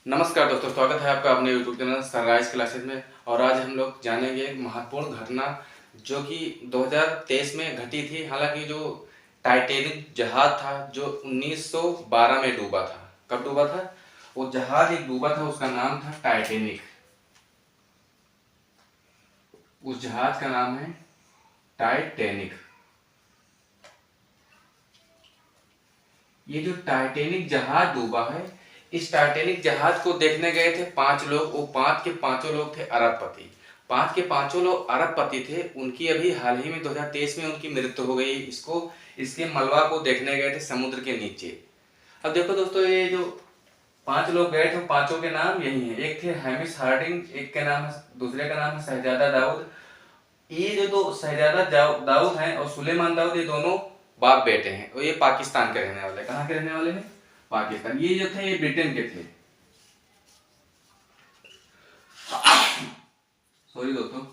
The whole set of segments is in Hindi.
नमस्कार दोस्तों, स्वागत है आपका अपने यूट्यूब चैनल सनराइज क्लासेस में। और आज हम लोग जानेंगे एक महत्वपूर्ण घटना जो कि 2023 में घटी थी। हालांकि जो टाइटैनिक जहाज था जो 1912 में डूबा था। कब डूबा था? वो जहाज एक डूबा था, उसका नाम था टाइटैनिक। उस जहाज का नाम है टाइटैनिक। ये जो टाइटैनिक जहाज डूबा है, इस टाइटैनिक जहाज को देखने गए थे 5 लोग। वो 5 के 5 लोग थे अरबपति। 5 के 5 लोग अरबपति थे। उनकी अभी हाल ही में 2023 में उनकी मृत्यु हो गई। इसके मलबा को देखने गए थे समुद्र के नीचे। अब देखो दोस्तों, ये जो 5 लोग गए थे, पांचों के नाम यही है। एक थे हैमिश हार्डिंग, एक के नाम है, दूसरे का नाम है शहजादा दाऊद। ये जो दो शहजादा दाऊद हैं और सुलेमान दाऊद, ये दोनों बाप बेटे हैं और ये पाकिस्तान के रहने वाले। कहाँ के रहने वाले हैं? पाकिस्तान। ये जो थे ये ब्रिटेन के थे। सॉरी दोस्तों,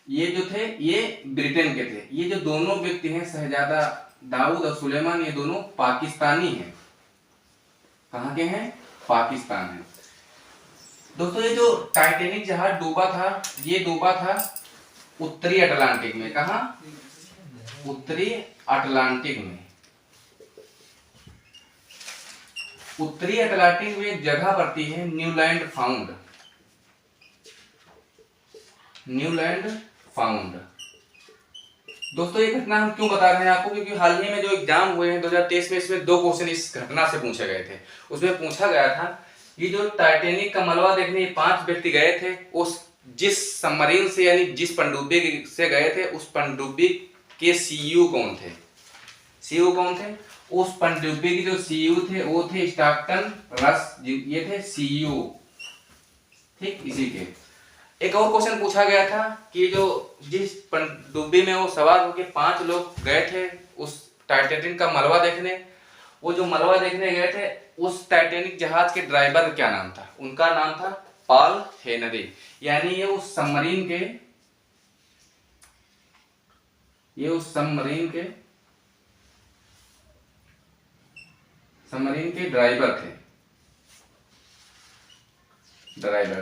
ये जो थे ये ब्रिटेन के थे। ये जो दोनों व्यक्ति हैं शहजादा दाऊद और सुलेमान, ये दोनों पाकिस्तानी हैं। कहाँ के हैं? पाकिस्तान है। दोस्तों, ये जो टाइटैनिक जहाज डूबा था, ये डूबा था उत्तरी अटलांटिक में। कहा? उत्तरी अटलांटिक में। उत्तरी अटलांटिक में एक जगह पड़ती है न्यूलैंड फाउंड। Newland found. दोस्तों, ये घटना हम क्यों बता रहे हैं आपको? क्योंकि हाल ही में जो एग्जाम हुए हैं 2023 में, इसमें 2 क्वेश्चन इस घटना से पूछे गए थे। उसमें पूछा गया था ये जो टाइटैनिक का मलबा देखने 5 व्यक्ति गए थे, उस जिस सबमरीन से यानी जिस पनडुब्बी से गए थे, उस पनडुब्बी के सीईओ कौन थे? सीईओ कौन थे? उस पनडुब्बी के जो सीईओ थे वो थे स्टॉकटन रस। ये थे सीईओ। ठीक, इसी के एक और क्वेश्चन पूछा गया था कि जो जिस पनडुब्बी में वो सवार होकर 5 लोग गए थे उस टाइटैनिक का मलबा देखने, वो जो मलबा देखने गए थे, उस टाइटैनिक जहाज के ड्राइवर का क्या नाम था? उनका नाम था पॉल हेनरी। यानी ये उस सबमरीन के ड्राइवर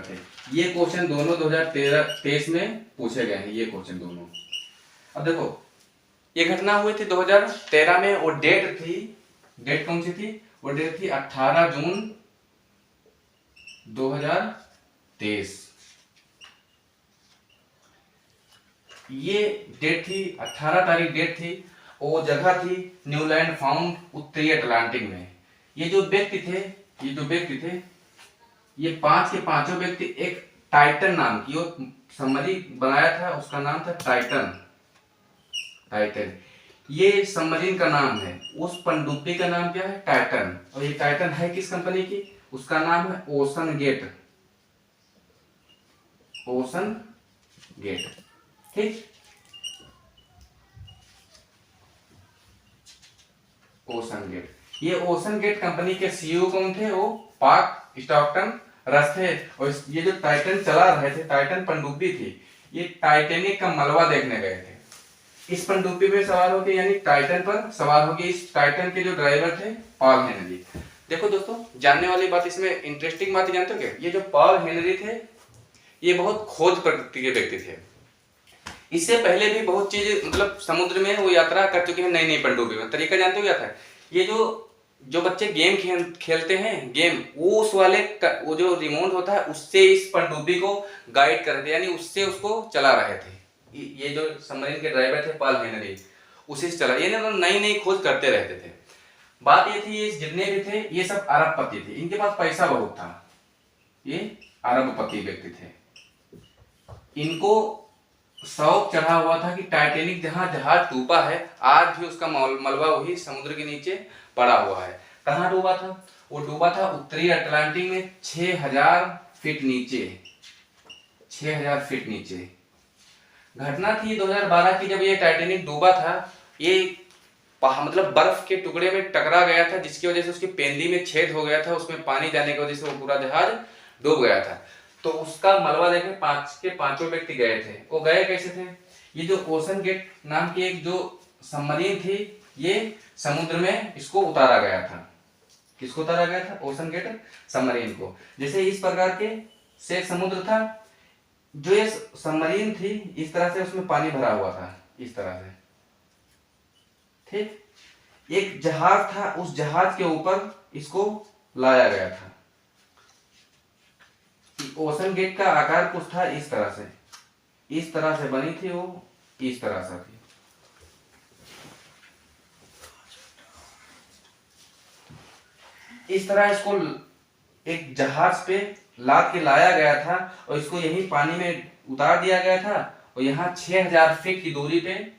थे। ये क्वेश्चन दोनों 2023 में पूछे गए हैं, ये क्वेश्चन दोनों। अब देखो, ये घटना हुई थी 2013 में। वो डेट कौन सी थी? वो डेट थी 18 जून 2023। ये डेट थी 18 तारीख डेट थी। वो जगह थी न्यूलैंड फाउंड, उत्तरी अटलांटिक में। ये जो व्यक्ति थे ये 5 के 5 व्यक्ति एक टाइटन नाम की सबमरीन बनाया था, उसका नाम था टाइटन। ये सबमरीन का नाम है। उस पनडुब्बी का नाम क्या है? टाइटन। और ये टाइटन है किस कंपनी की? उसका नाम है ओशन गेट। ठीक, ओशन गेट। ये ओशन गेट कंपनी के सीईओ कौन थे? वो पाक स्टॉकटन रस थे। और ये जो टाइटन चला रहे थे, टाइटन पनडुब्बी थी, ये टाइटैनिक का मलबा देखने गए थे। इस पनडुब्बी में सवार होके यानी टाइटन पर सवार होके इस टाइटन के जो ड्राइवर थे पॉल हेनरी। देखो दोस्तों, जानने वाली बात इसमें इंटरेस्टिंग बात जानते हो क्या? ये जो पॉल हेनरी थे ये बहुत खोज प्रकृति के व्यक्ति थे। इससे पहले भी बहुत चीज मतलब समुद्र में वो यात्रा कर चुके हैं नई नई पनडुब्बी में। तरीका जानते हो क्या था? ये जो बच्चे गेम खेलते हैं, गेम, वो उस वाले वो जो रिमोट होता है उससे इस पनडुब्बी को गाइड कर रहे थे, यानी उससे उसको चला रहे थे। ये जो सबमरीन के ड्राइवर थे पॉल हेनरी, उसी से चला। ये ना नई नई खोज करते रहते थे। बात ये थी, ये जितने भी थे ये सब अरबपति थे, इनके पास पैसा बहुत था। ये अरबपति व्यक्ति थे। इनको शौक चढ़ा हुआ था कि टाइटैनिक जहां जहाज डूबा है, आज भी उसका मलबा वही समुद्र के नीचे पड़ा हुआ है। कहाँ डूबा था? वो डूबा था उत्तरी अटलांटिक में 6000 फीट नीचे। 6000 फीट नीचे। घटना थी 2012 की, जब ये टाइटैनिक डूबा था। ये मतलब बर्फ के टुकड़े में टकरा गया था, जिसकी वजह से उसकी पेंदी में छेद हो गया था। उसमें पानी जाने की वजह से वो पूरा जहाज डूब गया था। तो उसका मलबा देखने 5 के 5 व्यक्ति गए थे। वो गए कैसे थे? ये जो ओशन गेट नाम की एक जो सबमरीन थी, ये समुद्र में इसको उतारा गया था। किसको उतारा गया था? ओशन गेट सबमरीन को। जैसे इस प्रकार के से एक समुद्र था, जो ये सबमरीन थी इस तरह से उसमें पानी भरा हुआ था, इस तरह से, ठीक। एक जहाज था, उस जहाज के ऊपर इसको लाया गया था। ओशन गेट का आकार कुछ था इस तरह से, इस तरह से बनी थी वो, इस तरह से थी। इस तरह इसको एक जहाज पे लाद के लाया गया था और इसको यही पानी में उतार दिया गया था। और यहाँ 6000 फीट की दूरी पे,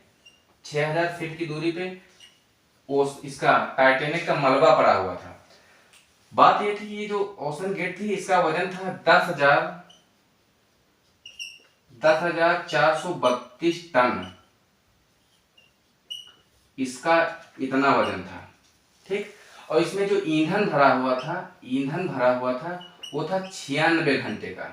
6000 फीट की दूरी पे इसका टाइटैनिक का मलबा पड़ा हुआ था। बात ये थी, ये जो ओशन गेट थी इसका वजन था 10,432 टन, इसका इतना वजन था, ठीक। और इसमें जो ईंधन भरा हुआ था वो था 96 घंटे का।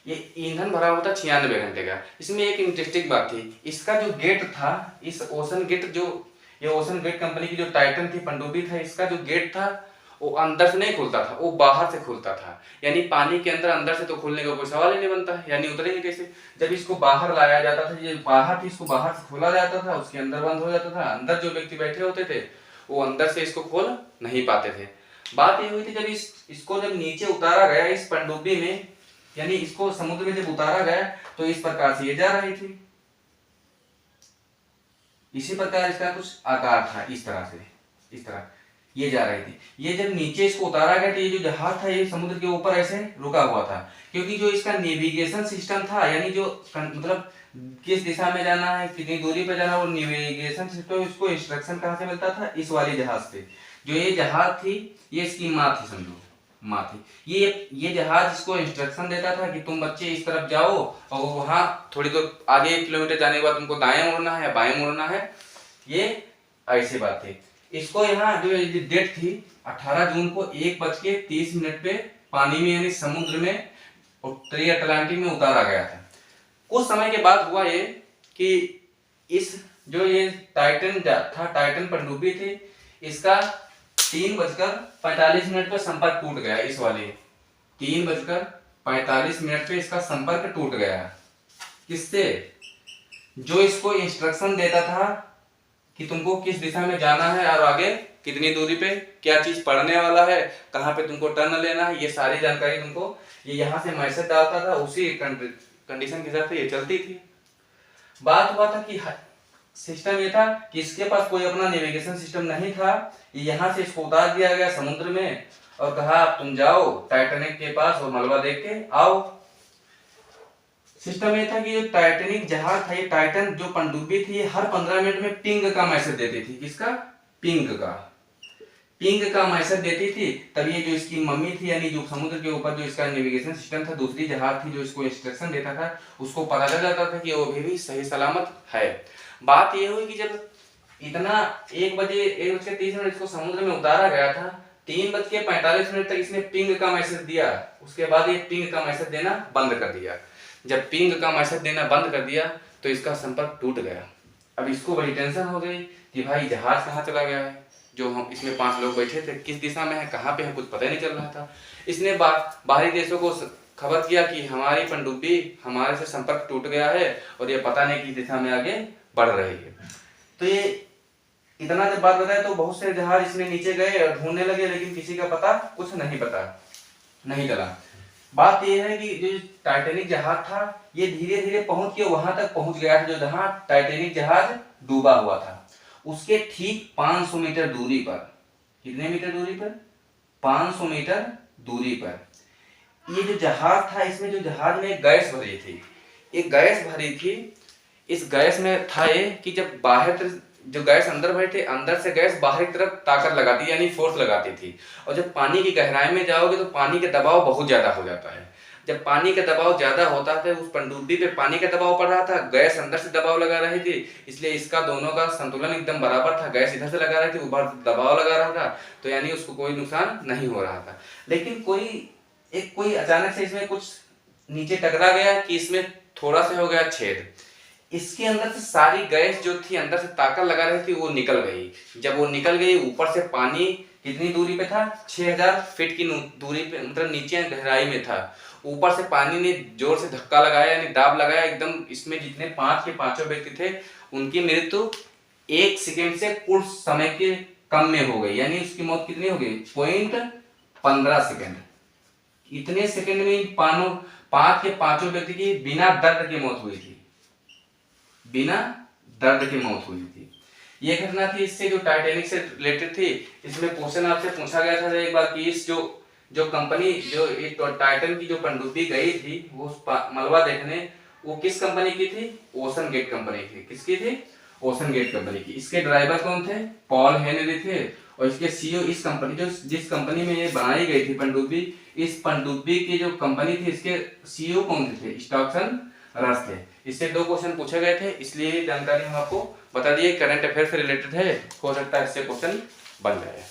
ये ईंधन भरा हुआ था 96 घंटे का। इसमें एक इंटरेस्टिंग बात थी, इसका जो गेट था, इस ओशन गेट जो ये ओशन गेट कंपनी की जो टाइटन थी, पनडुब्बी था, इसका जो गेट था वो अंदर से नहीं खुलता था, वो बाहर से खुलता था। यानी पानी के अंदर से तो खुलने का कोई सवाल ही नहीं बनता है, यानी उतरेंगे कैसे? जब इसको बाहर लाया जाता था, ये बाहर थी, इसको बाहर से खोला जाता था, उसके अंदर बंद हो जाता था। अंदर जो व्यक्ति बैठे होते थे वो अंदर से इसको खोल नहीं पाते थे। बात ये हुई थी, जब इसको जब नीचे उतारा गया इस पनडुब्बी में, यानी इसको समुद्र में जब उतारा गया तो इस प्रकार से ये जा रही थी, इसी प्रकार इसका कुछ आकार था, इस तरह से, इस तरह ये जा रही थी। ये जब नीचे इसको उतारा गया तो ये जो जहाज था ये समुद्र के ऊपर ऐसे रुका हुआ था, क्योंकि जो इसका नेविगेशन सिस्टम था, यानी जो मतलब किस दिशा में जाना है, कितनी दूरी पे जाना है, वो नेविगेशन सिस्टम, इसको इंस्ट्रक्शन कहाँ से मिलता था? इस वाली जहाज से। जो ये जहाज थी ये इसकी माँ थी, समझो माँ थी। ये जहाज इसको इंस्ट्रक्शन देता था कि तुम बच्चे इस तरफ जाओ, और वहां थोड़ी दूर आगे 1 किलोमीटर जाने के बाद तुमको दाएं मुड़ना है या बाएं मुड़ना है। ये ऐसी बात थी। इसको यहाँ जो डेट थी 18 जून को 1:30 पे पानी में, यानी समुद्र में, उत्तरी अटलांटिक में उतारा गया था। कुछ समय के बाद हुआ ये कि इस जो ये टाइटन था, टाइटन पनडुब्बी थी, इसका 3:45 पे संपर्क टूट गया। इस वाले 3:45 पे इसका संपर्क टूट गया। किससे? जो इसको इंस्ट्रक्शन देता था कि तुमको किस दिशा में जाना है और आगे कितनी दूरी पे क्या चीज पड़ने वाला है, कहाँ पे तुमको टर्न लेना है, ये सारी जानकारी तुमको ये यहाँ से मैसेज डालता था। उसी कंडीशन के हिसाब से ये चलती थी। बात हुआ था कि सिस्टम ये था कि इसके पास कोई अपना नेविगेशन सिस्टम नहीं था। यहाँ से इसको उतार दिया गया समुद्र में और कहा तुम जाओ टाइटैनिक के पास और मलबा देख के आओ। सिस्टम ये था कि जो टाइटैनिक जहाज था, ये टाइटन जो पनडुब्बी थी, हर 15 मिनट में पिंग का मैसेज देती थी। किसका? पिंग का मैसेज देती थी। तब ये जो इसकी मम्मी थी, यानी जो समुद्र के ऊपर जो इसका नेविगेशन सिस्टम था, दूसरी जहाज थी जो इसको इंस्ट्रक्शन देता था, उसको पता चल जाता था कि वो अभी भी सही सलामत है। बात ये हुई कि जब इतना 1:30 इसको समुद्र में उतारा गया था, 3:45 तक इसने पिंग का मैसेज दिया। उसके बाद ये पिंग का मैसेज देना बंद कर दिया। जब पिंग का मैसेज देना बंद कर दिया तो इसका संपर्क टूट गया। अब इसको बड़ी टेंशन हो गई कि भाई जहाज कहाँ चला गया है, जो हम इसमें 5 लोग बैठे थे, किस दिशा में है, कहाँ पे है, कुछ पता ही नहीं चल रहा था। इसने बाहरी देशों को खबर किया कि हमारी पनडुब्बी हमारे से संपर्क टूट गया है और ये पता नहीं किस दिशा में आगे बढ़ रही है। तो ये इतना जब बात बताया तो बहुत से जहाज इसमें नीचे गए और ढूंढने लगे, लेकिन किसी का पता कुछ नहीं चला। बात यह है कि जो टाइटैनिक जहाज था ये धीरे धीरे पहुंच के वहां तक पहुंच गया था जो जहां टाइटैनिक जहाज डूबा हुआ था। उसके ठीक 500 मीटर दूरी पर, कितने मीटर दूरी पर? 500 मीटर दूरी पर ये जो जहाज था, इसमें जो जहाज में गैस भरी थी, एक गैस भरी थी। इस गैस में था ये कि जब बाहर जो गैस अंदर भरी थी, अंदर से गैस बाहर की तरफ ताकत लगाती, यानी फोर्स लगाती थी। और जब पानी की गहराई में जाओगे तो पानी का दबाव बहुत ज्यादा हो जाता है। जब पानी का दबाव ज्यादा होता था, उस पनडुब्बी पे पानी का दबाव पड़ रहा था, गैस अंदर से दबाव लगा रही थी, इसलिए इसका दोनों का संतुलन एकदम बराबर था। गैस इधर से लगा रही थी, ऊपर दबाव लगा रहा था, तो यानी उसको कोई नुकसान नहीं हो रहा था। लेकिन कोई अचानक से इसमें कुछ नीचे टकरा गया कि इसमें थोड़ा सा हो गया छेद। इसके अंदर से सारी गैस जो थी अंदर से ताकत लगा रही थी वो निकल गई। जब वो निकल गई, ऊपर से पानी कितनी दूरी पे था, 6000 फीट की दूरी पे, मतलब नीचे गहराई में था। ऊपर से पानी ने जोर से धक्का लगाया, यानी दाब लगाया एकदम। इसमें जितने पांच के पांचों व्यक्ति थे उनकी मृत्यु 1 सेकेंड से कुछ समय के कम में हो गई, यानी उसकी मौत कितनी हो गई, 0.15 सेकेंड। इतने सेकेंड में पांच के पांचों व्यक्ति की बिना दर्द की मौत हुई थी, बिना दर्द की मौत हुई थी। ये घटना थी, इससे जो टाइटैनिक से रिलेटेड थी। इसमें क्वेश्चन आपसे पूछा गया था एक बार कि इस जो कंपनी जो टाइटन की जो पनडुब्बी गई थी वो मलबा देखने, वो किस कंपनी की थी, ओशन गेट कंपनी की। किसकी थी, ओशन गेट कंपनी की। इसके ड्राइवर कौन थे, पॉल हेनरी थे। और इसके सीईओ, इस कंपनी जिस कंपनी में ये बनाई गई थी पनडुब्बी, इस पनडुब्बी की जो कंपनी थी इसके सीईओ कौन थे, स्टॉक्सन रस थे। इससे 2 क्वेश्चन पूछे गए थे, इसलिए ये जानकारी हम आपको बता दिए। करंट अफेयर से रिलेटेड है, हो सकता है इससे क्वेश्चन बन जाए।